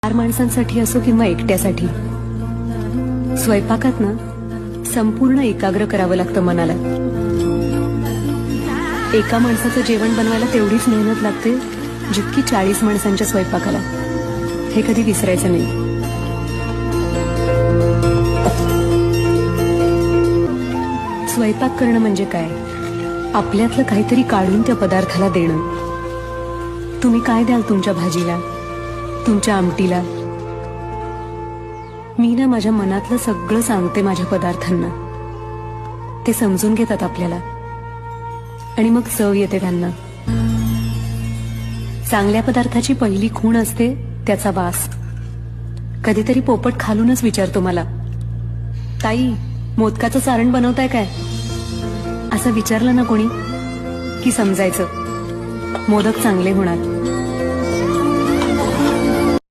चार माणसांसाठी असो किंवा एकट्यासाठी स्वयंपाकात ना संपूर्ण एकाग्र करावं लागतं मनाला. एका माणसाचं जेवण बनवायला तेवढीच मेहनत लागते जितकी 40 माणसांच्या स्वयंपाकाला. हे कधी विसरायचं नाही. स्वयंपाक करणं म्हणजे काय? आपल्यातलं काहीतरी काढून त्या पदार्थाला देणं. तुम्ही काय द्याल तुमच्या भाजीला, तुमच्या आमटीला? मी ना माझ्या मनातलं सगळं सांगते माझ्या पदार्थांना. ते समजून घेतात आपल्याला आणि मग चव येते त्यांना. चांगल्या पदार्थाची पहिली खूण असते त्याचा वास. कधीतरी पोपट खालूनच विचारतो मला, ताई मोदकाचं सारण बनवताय काय? असं विचारलं ना कोणी की समजायचं मोदक चांगले होणार.